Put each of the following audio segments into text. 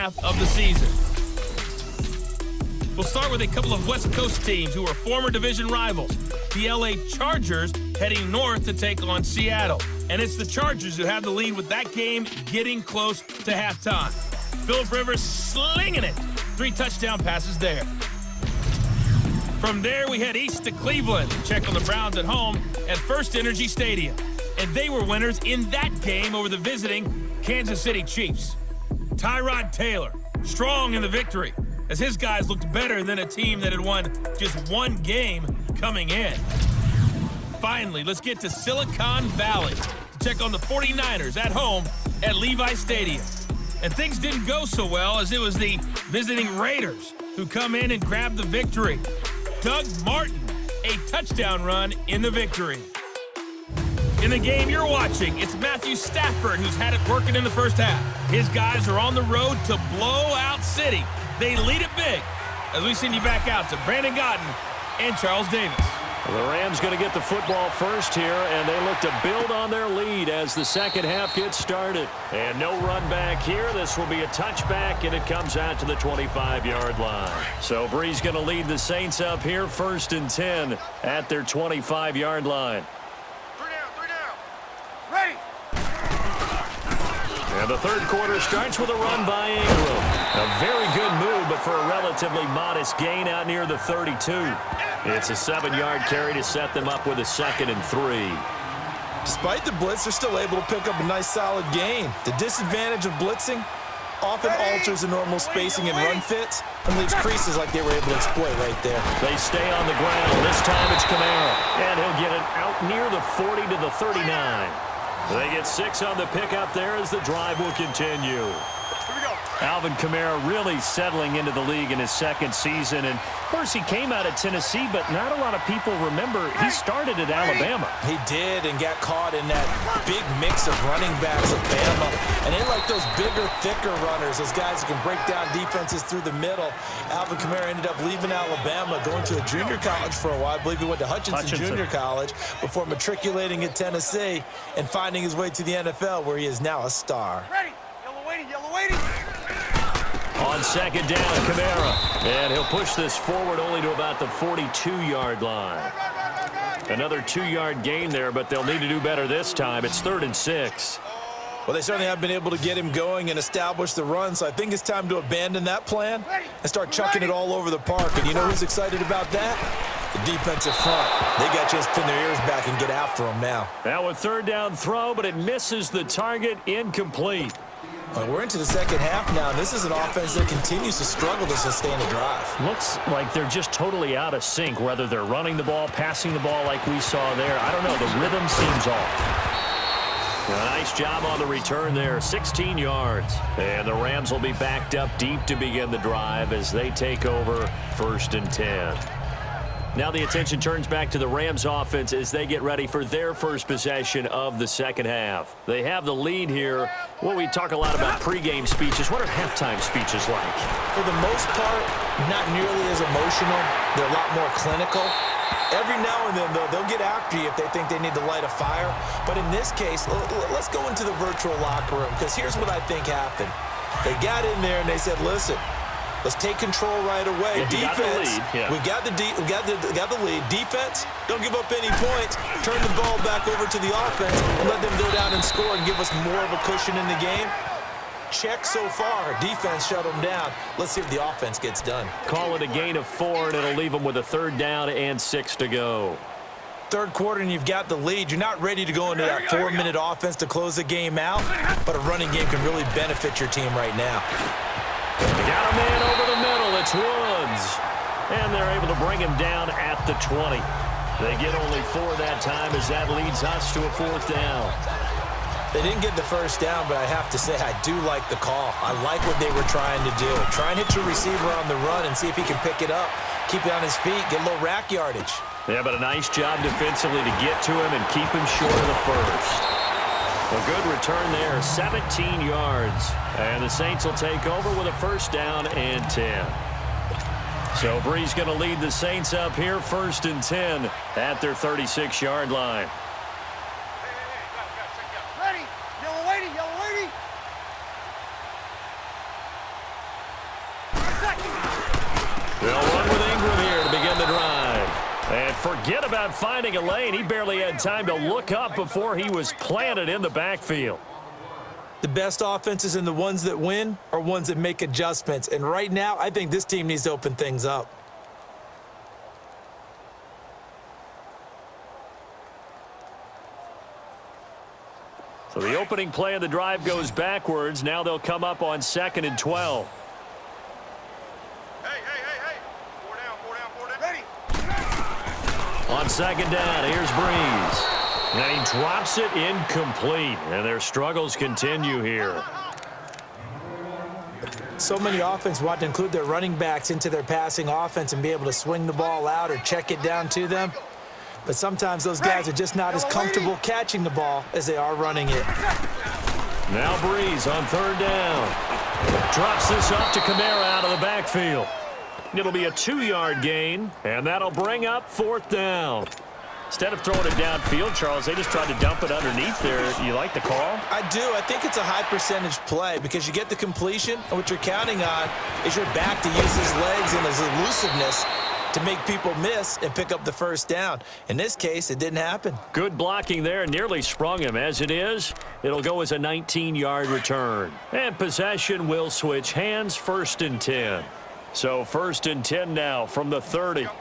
half of the season. We'll start with a couple of West Coast teams who are former division rivals. The LA Chargers heading north to take on Seattle. And it's the Chargers who have the lead with that game getting close to halftime. Phillip Rivers slinging it. 3 touchdown passes there. From there, we head east to Cleveland and check on the Browns at home at First Energy Stadium. And they were winners in that game over the visiting Kansas City Chiefs. Tyrod Taylor, strong in the victory, as his guys looked better than a team that had won just 1 game coming in. Finally, let's get to Silicon Valley to check on the 49ers at home at Levi Stadium. And things didn't go so well, as it was the visiting Raiders who come in and grab the victory. Doug Martin, a touchdown run in the victory. In the game you're watching, it's Matthew Stafford who's had it working in the first half. His guys are on the road to Blowout City. They lead it big, as we send you back out to Brandon Godden and Charles Davis. The Rams going to get the football first here, and they look to build on their lead as the second half gets started. And no run back here. This will be a touchback, and it comes out to the 25-yard line. So Bree's going to lead the Saints up here, 1st and 10 at their 25-yard line. 3 down. Ready. And the third quarter starts with a run by Ingram. A very good move, but for a relatively modest gain out near the 32. It's a 7-yard carry to set them up with a 2nd and 3. Despite the blitz, they're still able to pick up a nice solid gain. The disadvantage of blitzing often alters the normal spacing and run fits and leaves creases like they were able to exploit right there. They stay on the ground. This time it's Kamara. And he'll get it out near the 40 to the 39. They get 6 on the pickup there as the drive will continue. Alvin Kamara really settling into the league in his 2nd season. And, of course, he came out of Tennessee, but not a lot of people remember he started at Alabama. He did, and got caught in that big mix of running backs of Bama. And they like those bigger, thicker runners, those guys who can break down defenses through the middle. Alvin Kamara ended up leaving Alabama, going to a junior college for a while. I believe he went to Hutchinson Junior College before matriculating at Tennessee and finding his way to the NFL, where he is now a star. Ready. Yellow waiting. On 2nd down, Kamara. And he'll push this forward only to about the 42-yard line. Another 2-yard gain there, but they'll need to do better this time. It's 3rd and 6. Well, they certainly have been able to get him going and establish the run, so I think it's time to abandon that plan and start chucking it all over the park. And you know who's excited about that? The defensive front. They got to just pin their ears back and get after him now. Now a 3rd down throw, but it misses the target, incomplete. We're into the second half now, and this is an offense that continues to struggle to sustain a drive. Looks like they're just totally out of sync, whether they're running the ball, passing the ball like we saw there. I don't know. The rhythm seems off. A nice job on the return there, 16 yards. And the Rams will be backed up deep to begin the drive as they take over 1st and 10. Now the attention turns back to the Rams offense as they get ready for their first possession of the second half. They have the lead here. Well, we talk a lot about pregame speeches. What are halftime speeches like? For the most part, not nearly as emotional. They're a lot more clinical. Every now and then, though, they'll get after you if they think they need to light a fire. But in this case, let's go into the virtual locker room, because here's what I think happened. They got in there and they said, listen, let's take control right away. Defense, we got the lead. Defense, don't give up any points. Turn the ball back over to the offense and let them go down and score and give us more of a cushion in the game. Check so far. Defense shut them down. Let's see if the offense gets done. Call it a gain of 4, and it'll leave them with a 3rd down and 6 to go. Third quarter and you've got the lead. You're not ready to go into that 4-minute offense to close the game out, but a running game can really benefit your team right now. Got a man over the middle. It's Woods. And they're able to bring him down at the 20. They get only 4 that time as that leads us to a 4th down. They didn't get the first down, but I have to say I do like the call. I like what they were trying to do. Try and hit your receiver on the run and see if he can pick it up. Keep it on his feet. Get a little rack yardage. Yeah, but a nice job defensively to get to him and keep him short of the first. A good return there, 17 yards. And the Saints will take over with a 1st down and 10. So Bree's going to lead the Saints up here, 1st and 10 at their 36-yard line. Ready. Yellow lady. They'll run with Ingram here to begin the drive. And forget about finding a lane. He barely had time to look up before he was planted in the backfield. The best offenses and the ones that win are ones that make adjustments. And right now, I think this team needs to open things up. So the opening play of the drive goes backwards. Now they'll come up on 2nd and 12. Hey. Four down. Ready. On 2nd down, here's Breeze. And he drops it incomplete. And their struggles continue here. So many offenses want to include their running backs into their passing offense and be able to swing the ball out or check it down to them. But sometimes those guys are just not as comfortable catching the ball as they are running it. Now Breeze on 3rd down. Drops this off to Kamara out of the backfield. It'll be a 2-yard gain, and that'll bring up 4th down. Instead of throwing it downfield, Charles, they just tried to dump it underneath there. You like the call? I do. I think it's a high-percentage play because you get the completion, and what you're counting on is your back to use his legs and his elusiveness to make people miss and pick up the 1st down. In this case, it didn't happen. Good blocking there. Nearly sprung him. As it is, it'll go as a 19-yard return. And possession will switch hands. 1st and 10. So 1st and 10 now from the 30. Now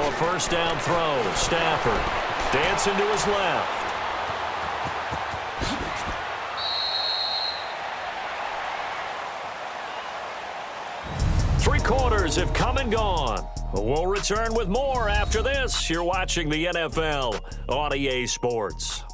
a 1st down throw. Stafford dancing to his left. 3 quarters have come and gone. We'll return with more after this. You're watching the NFL on EA Sports.